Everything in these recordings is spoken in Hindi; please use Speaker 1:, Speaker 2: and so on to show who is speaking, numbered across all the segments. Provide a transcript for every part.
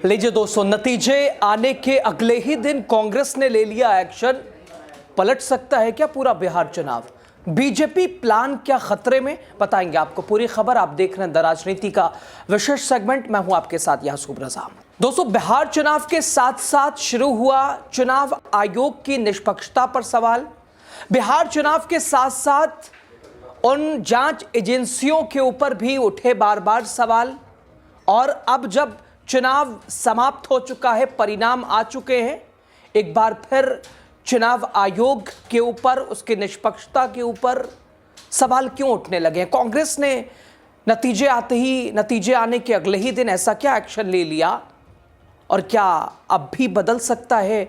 Speaker 1: लीजिए दोस्तों, नतीजे आने के अगले ही दिन कांग्रेस ने ले लिया एक्शन। पलट सकता है क्या पूरा बिहार चुनाव? बीजेपी प्लान क्या खतरे में? बताएंगे आपको पूरी खबर। आप देख रहे हैं द राजनीति का विशेष सेगमेंट। मैं हूं आपके साथ यासूब रजा। दोस्तों, बिहार चुनाव के साथ साथ शुरू हुआ चुनाव आयोग की निष्पक्षता पर सवाल। बिहार चुनाव के साथ साथ उन जांच एजेंसियों के ऊपर भी उठे बार बार सवाल। और अब जब चुनाव समाप्त हो चुका है, परिणाम आ चुके हैं, एक बार फिर चुनाव आयोग के ऊपर, उसकी निष्पक्षता के ऊपर सवाल क्यों उठने लगे हैं? कांग्रेस ने नतीजे आने के अगले ही दिन ऐसा क्या एक्शन ले लिया? और क्या अब भी बदल सकता है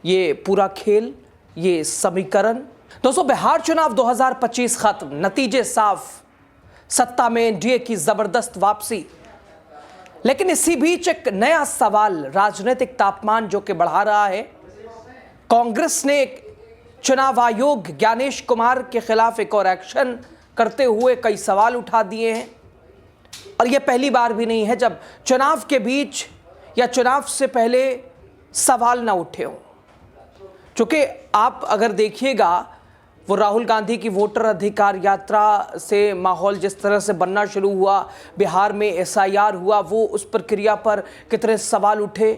Speaker 1: ये पूरा खेल, ये समीकरण? दोस्तों, बिहार चुनाव 2025 खत्म, नतीजे साफ, सत्ता में एनडीए की जबरदस्त वापसी। लेकिन इसी बीच एक नया सवाल राजनीतिक तापमान जो कि बढ़ा रहा है। कांग्रेस ने चुनाव आयोग ज्ञानेश कुमार के खिलाफ एक और एक्शन करते हुए कई सवाल उठा दिए हैं। और यह पहली बार भी नहीं है जब चुनाव के बीच या चुनाव से पहले सवाल ना उठे हों। चूंकि आप अगर देखिएगा, वो राहुल गांधी की वोटर अधिकार यात्रा से माहौल जिस तरह से बनना शुरू हुआ, बिहार में एसआईआर हुआ, वो उस प्रक्रिया पर कितने सवाल उठे।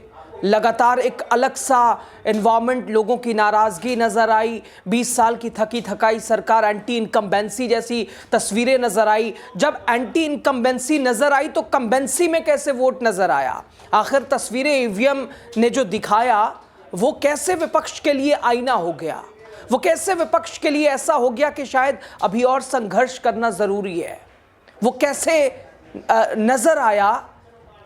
Speaker 1: लगातार एक अलग सा एनवायरनमेंट, लोगों की नाराज़गी नज़र आई। 20 साल की थकी थकाई सरकार, एंटी इनकम्बेंसी जैसी तस्वीरें नज़र आई। जब एंटी इनकम्बेंसी नज़र आई तो कम्बेंसी में कैसे वोट नज़र आया? आखिर तस्वीरें ईवीएम ने जो दिखाया वो कैसे विपक्ष के लिए आईना हो गया? वो कैसे विपक्ष के लिए ऐसा हो गया कि शायद अभी और संघर्ष करना ज़रूरी है? वो कैसे नज़र आया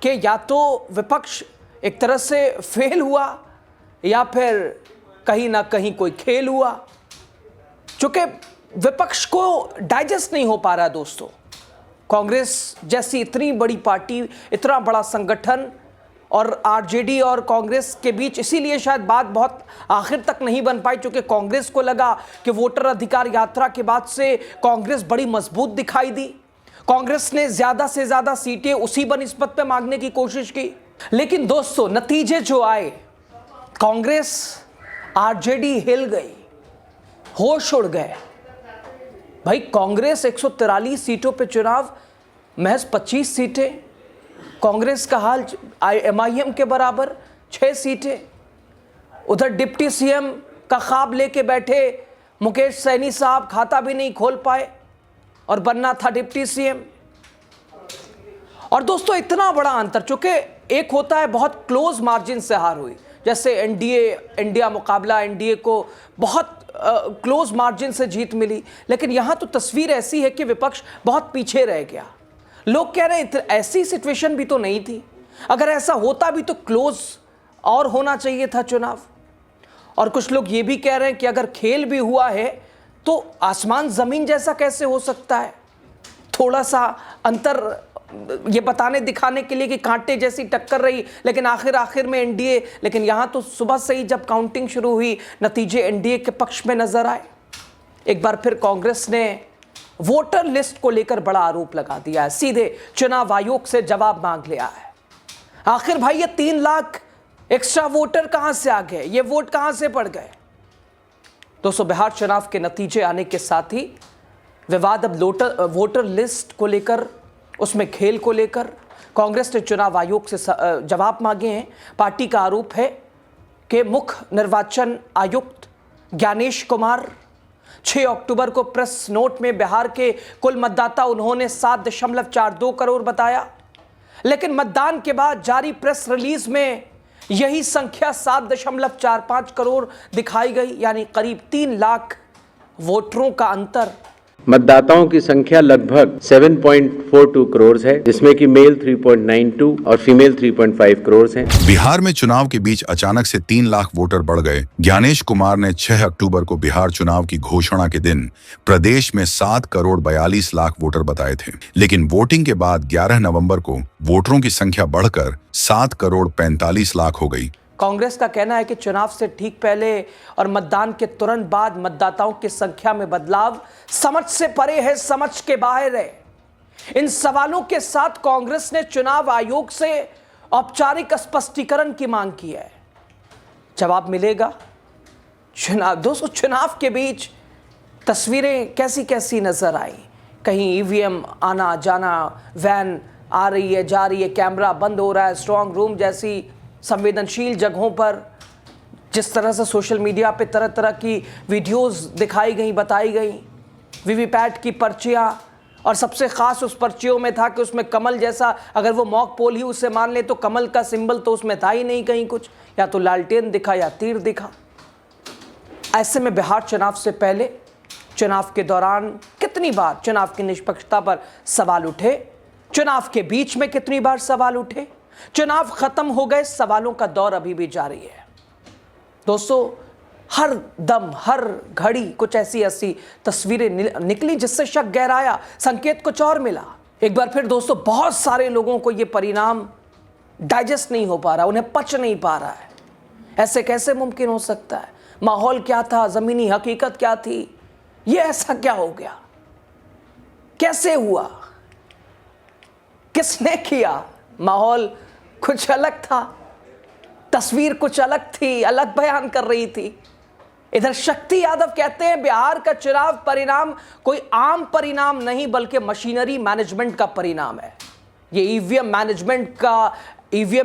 Speaker 1: कि या तो विपक्ष एक तरह से फेल हुआ या फिर कहीं ना कहीं कोई खेल हुआ? चूंकि विपक्ष को डाइजेस्ट नहीं हो पा रहा दोस्तों। कांग्रेस जैसी इतनी बड़ी पार्टी, इतना बड़ा संगठन, और आरजेडी और कांग्रेस के बीच इसीलिए शायद बात बहुत आखिर तक नहीं बन पाई, क्योंकि कांग्रेस को लगा कि वोटर अधिकार यात्रा के बाद से कांग्रेस बड़ी मजबूत दिखाई दी। कांग्रेस ने ज़्यादा से ज़्यादा सीटें उसी बनिस्बत पे मांगने की कोशिश की। लेकिन दोस्तों, नतीजे जो आए, कांग्रेस, आरजेडी हिल गई, होश उड़ गए। भाई, कांग्रेस 143 सीटों पे चुनाव, महज 25 सीटें। कांग्रेस का हाल एमआईएम के बराबर, 6 सीटें। उधर डिप्टी सीएम का ख्वाब लेके बैठे मुकेश सैनी साहब खाता भी नहीं खोल पाए और बनना था डिप्टी सीएम। और दोस्तों, इतना बड़ा अंतर, चूंकि एक होता है बहुत क्लोज मार्जिन से हार हुई, जैसे इंडिया मुकाबला एनडीए को बहुत क्लोज मार्जिन से जीत मिली। लेकिन यहां तो तस्वीर ऐसी है कि विपक्ष बहुत पीछे रह गया। लोग कह रहे हैं ऐसी सिचुएशन भी तो नहीं थी, अगर ऐसा होता भी तो क्लोज और होना चाहिए था चुनाव। और कुछ लोग ये भी कह रहे हैं कि अगर खेल भी हुआ है तो आसमान जमीन जैसा कैसे हो सकता है? थोड़ा सा अंतर ये बताने दिखाने के लिए कि कांटे जैसी टक्कर रही, लेकिन आखिर में एनडीए। लेकिन यहां तो सुबह से ही जब काउंटिंग शुरू हुई, नतीजे एनडीए के पक्ष में नजर आए। एक बार फिर कांग्रेस ने वोटर लिस्ट को लेकर बड़ा आरोप लगा दिया है, सीधे चुनाव आयोग से जवाब मांग लिया है। आखिर भाई, ये 3 लाख एक्स्ट्रा वोटर कहां से आ गए? ये वोट कहां से पड़ गए? दोस्तों, बिहार चुनाव के नतीजे आने के साथ ही विवाद अब वोटर लिस्ट को लेकर, उसमें खेल को लेकर कांग्रेस ने चुनाव आयोग से जवाब मांगे हैं। पार्टी का आरोप है कि मुख्य निर्वाचन आयुक्त ज्ञानेश कुमार 6 अक्टूबर को प्रेस नोट में बिहार के कुल मतदाता उन्होंने 7.42 करोड़ बताया। लेकिन मतदान के बाद जारी प्रेस रिलीज में यही संख्या 7.45 करोड़ दिखाई गई, यानी करीब 3 लाख वोटरों का अंतर।
Speaker 2: मतदाताओं की संख्या लगभग 7.42 करोड़ है, जिसमें कि मेल 3.92 और फीमेल 3.5 करोड़ हैं।
Speaker 3: बिहार में चुनाव के बीच अचानक से 3 लाख वोटर बढ़ गए। ज्ञानेश कुमार ने 6 अक्टूबर को बिहार चुनाव की घोषणा के दिन प्रदेश में 7 करोड़ 42 लाख वोटर बताए थे। लेकिन वोटिंग के बाद 11 नवंबर को वोटरों की संख्या बढ़कर 7 करोड़ 45 लाख हो गई।
Speaker 1: कांग्रेस का कहना है कि चुनाव से ठीक पहले और मतदान के तुरंत बाद मतदाताओं की संख्या में बदलाव समझ से परे है, समझ के बाहर है। इन सवालों के साथ कांग्रेस ने चुनाव आयोग से औपचारिक स्पष्टीकरण की मांग की है। जवाब मिलेगा। चुनाव दोस्तों, चुनाव के बीच तस्वीरें कैसी कैसी नजर आई। कहीं ईवीएम आना जाना, वैन आ रही है जा रही है, कैमरा बंद हो रहा है, स्ट्रांग रूम जैसी संवेदनशील जगहों पर जिस तरह से सोशल मीडिया पे तरह तरह की वीडियोस दिखाई गई, बताई गई, वीवीपैट की पर्चियां, और सबसे खास उस पर्चियों में था कि उसमें कमल जैसा, अगर वो मॉक पोल ही उसे मान ले तो कमल का सिंबल तो उसमें था ही नहीं कहीं कुछ, या तो लालटेन दिखा या तीर दिखा। ऐसे में बिहार चुनाव से पहले, चुनाव के दौरान कितनी बार चुनाव की निष्पक्षता पर सवाल उठे, चुनाव के बीच में कितनी बार सवाल उठे, चुनाव खत्म हो गए, सवालों का दौर अभी भी जारी है। दोस्तों, हर दम हर घड़ी कुछ ऐसी ऐसी तस्वीरें निकली जिससे शक गहराया, संकेत कुछ और मिला। एक बार फिर दोस्तों, बहुत सारे लोगों को यह परिणाम डाइजेस्ट नहीं हो पा रहा, उन्हें पच नहीं पा रहा है। ऐसे कैसे मुमकिन हो सकता है? माहौल क्या था, जमीनी हकीकत क्या थी, ये ऐसा क्या हो गया, कैसे हुआ, किसने किया? माहौल कुछ अलग था, तस्वीर कुछ अलग थी, अलग बयान कर रही थी। इधर शक्ति यादव कहते हैं बिहार का चुनाव परिणाम कोई आम परिणाम नहीं बल्कि मशीनरी मैनेजमेंट का परिणाम है। ये ईवीएम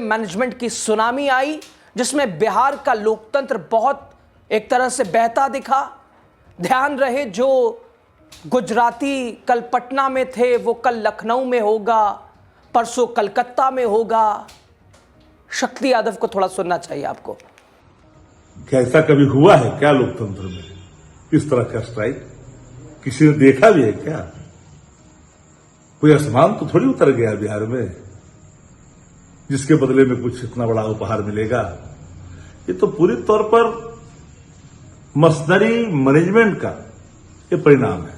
Speaker 1: मैनेजमेंट की सुनामी आई जिसमें बिहार का लोकतंत्र बहुत एक तरह से बहता दिखा। ध्यान रहे, जो गुजराती कल पटना में थे वो कल लखनऊ में होगा, परसों कलकत्ता में होगा। शक्ति यादव को थोड़ा सुनना चाहिए आपको।
Speaker 4: क्या ऐसा कभी हुआ है क्या लोकतंत्र में, इस तरह का स्ट्राइक? किसी ने देखा भी है क्या? कोई आसमान तो थोड़ी उतर गया बिहार में जिसके बदले में कुछ इतना बड़ा उपहार मिलेगा। ये तो पूरी तौर पर मशीनरी मैनेजमेंट का ये परिणाम है।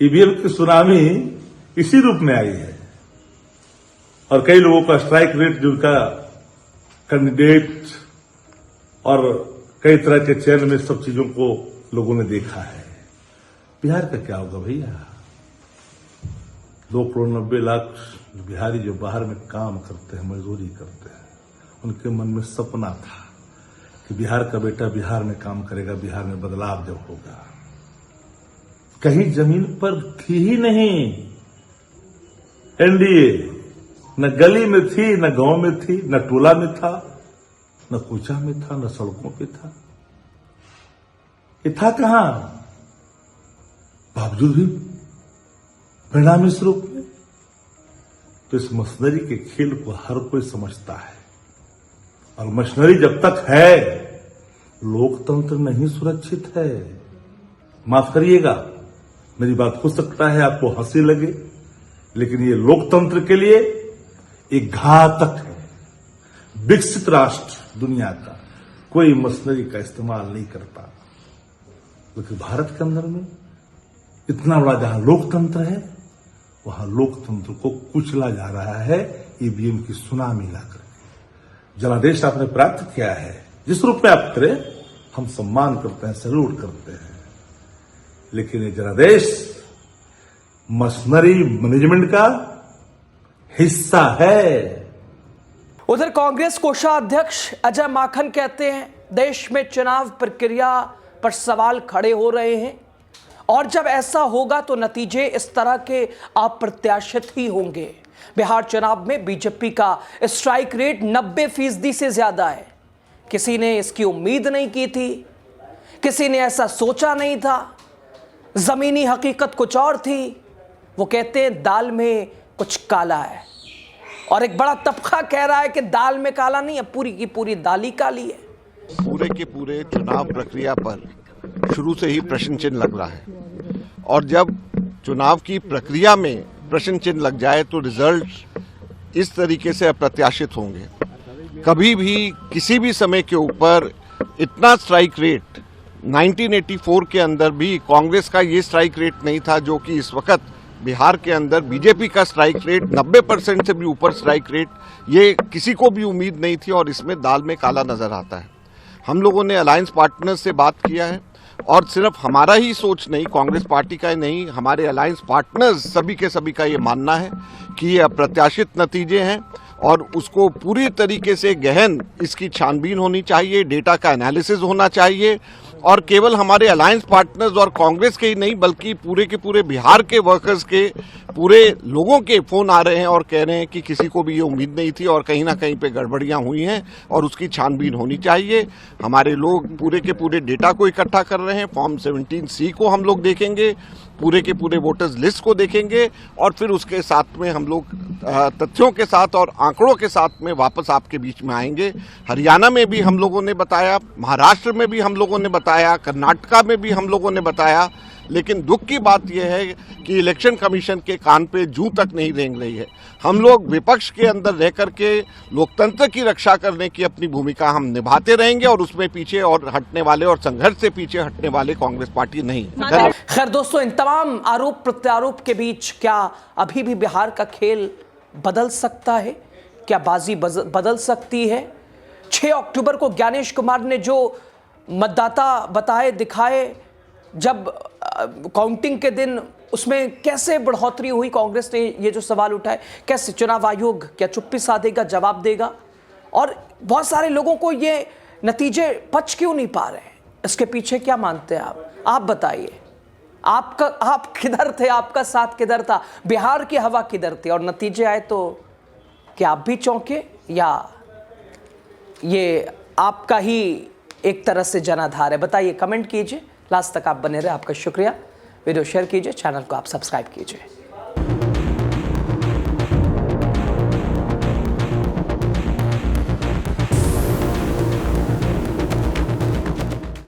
Speaker 4: ईवीएम की सुनामी इसी रूप में आई है और कई लोगों का स्ट्राइक रेट, जिनका कैंडिडेट और कई तरह के चयन में सब चीजों को लोगों ने देखा है। बिहार का क्या होगा भैया? 2,90,00,000 बिहारी जो बाहर में काम करते हैं, मजदूरी करते हैं, उनके मन में सपना था कि बिहार का बेटा बिहार में काम करेगा, बिहार में बदलाव जब होगा। कहीं जमीन पर थी ही नहीं एनडीए, न गली में थी, न गांव में थी, न टोला में था, न कूचा में था, न सड़कों पे था। ये था कहां? बावजूद भी परिणाम इस रूप में। तो इस मशीनरी के खेल को हर कोई समझता है और मशीनरी जब तक है, लोकतंत्र नहीं सुरक्षित है। माफ करिएगा, मेरी बात हो सकता है आपको हंसी लगे, लेकिन ये लोकतंत्र के लिए एक घातक है। विकसित राष्ट्र दुनिया का कोई मशीनरी का इस्तेमाल नहीं करता, लेकिन भारत के अंदर में इतना बड़ा जहां लोकतंत्र है, वहां लोकतंत्र को कुचला जा रहा है ईवीएम की सुनामी लाकर। जनादेश आपने प्राप्त किया है, जिस रूप में आप करें हम सम्मान करते हैं, सैल्यूट करते हैं, लेकिन ये जनादेश मशीनरी मैनेजमेंट का हिस्सा है।
Speaker 1: उधर कांग्रेस कोषाध्यक्ष अजय माकन कहते हैं देश में चुनाव प्रक्रिया पर सवाल खड़े हो रहे हैं और जब ऐसा होगा तो नतीजे इस तरह के अप्रत्याशित ही होंगे। बिहार चुनाव में बीजेपी का स्ट्राइक रेट 90% से ज्यादा है। किसी ने इसकी उम्मीद नहीं की थी, किसी ने ऐसा सोचा नहीं था। जमीनी हकीकत कुछ और थी। वो कहते हैं दाल में कुछ काला है और एक बड़ा तबका कह रहा है कि दाल में काला नहीं है, पूरी की पूरी दाल ही काली है।
Speaker 5: पूरे के पूरे चुनाव प्रक्रिया पर शुरू से ही प्रश्न चिन्ह लग रहा है और जब चुनाव की प्रक्रिया में प्रश्न चिन्ह लग जाए तो रिजल्ट इस तरीके से अप्रत्याशित होंगे। कभी भी किसी भी समय के ऊपर इतना स्ट्राइक रेट 1984 के अंदर भी कांग्रेस का ये स्ट्राइक रेट नहीं था जो कि इस वक्त बिहार के अंदर बीजेपी का स्ट्राइक रेट 90% से भी ऊपर स्ट्राइक रेट, ये किसी को भी उम्मीद नहीं थी और इसमें दाल में काला नजर आता है। हम लोगों ने अलायंस पार्टनर्स से बात किया है, और सिर्फ हमारा ही सोच नहीं, कांग्रेस पार्टी का ही नहीं, हमारे अलायंस पार्टनर्स सभी के सभी का ये मानना है कि ये अप्रत्याशित नतीजे हैं और उसको पूरी तरीके से गहन इसकी छानबीन होनी चाहिए, डेटा का एनालिसिस होना चाहिए और केवल हमारे अलायंस पार्टनर्स और कांग्रेस के ही नहीं बल्कि पूरे के पूरे बिहार के वर्कर्स के, पूरे लोगों के फोन आ रहे हैं और कह रहे हैं कि किसी को भी ये उम्मीद नहीं थी और कहीं ना कहीं पे गड़बड़ियां हुई हैं और उसकी छानबीन होनी चाहिए। हमारे लोग पूरे के पूरे डेटा को इकट्ठा कर रहे हैं, फॉर्म 17C को हम लोग देखेंगे, पूरे के पूरे वोटर्स लिस्ट को देखेंगे और फिर उसके साथ में हम लोग तथ्यों के साथ और आंकड़ों के साथ में वापस आपके बीच में आएंगे। हरियाणा में भी हम लोगों ने बताया, महाराष्ट्र में भी हम लोगों ने बताया, कर्नाटका में भी हम लोगों ने बताया, लेकिन दुख की बात यह है कि इलेक्शन कमीशन के कान पे जूं तक नहीं रेंग रही है। हम लोग विपक्ष के अंदर रह करके लोकतंत्र की रक्षा करने की अपनी भूमिका हम निभाते रहेंगे और उसमें पीछे और हटने वाले और संघर्ष से पीछे हटने वाले कांग्रेस पार्टी नहीं है। धन्यवाद।
Speaker 1: खैर दोस्तों, इन तमाम आरोप प्रत्यारोप के बीच क्या अभी भी बिहार का खेल बदल सकता है? क्या बाजी बदल सकती है? 6 अक्टूबर को ज्ञानेश कुमार ने जो मतदाता बताए दिखाए, जब काउंटिंग के दिन उसमें कैसे बढ़ोतरी हुई, कांग्रेस ने ये जो सवाल उठाए, कैसे चुनाव आयोग क्या चुप्पी साधेगा, जवाब देगा? और बहुत सारे लोगों को ये नतीजे पच क्यों नहीं पा रहे हैं, इसके पीछे क्या मानते हैं आप बताइए। आप किधर थे, आपका साथ किधर था, बिहार की हवा किधर थी, और नतीजे आए तो क्या आप भी चौंके या ये आपका ही एक तरह से जनाधार है? बताइए, कमेंट कीजिए। लास्ट तक आप बने रहे, आपका शुक्रिया। वीडियो शेयर कीजिए, चैनल को आप सब्सक्राइब कीजिए।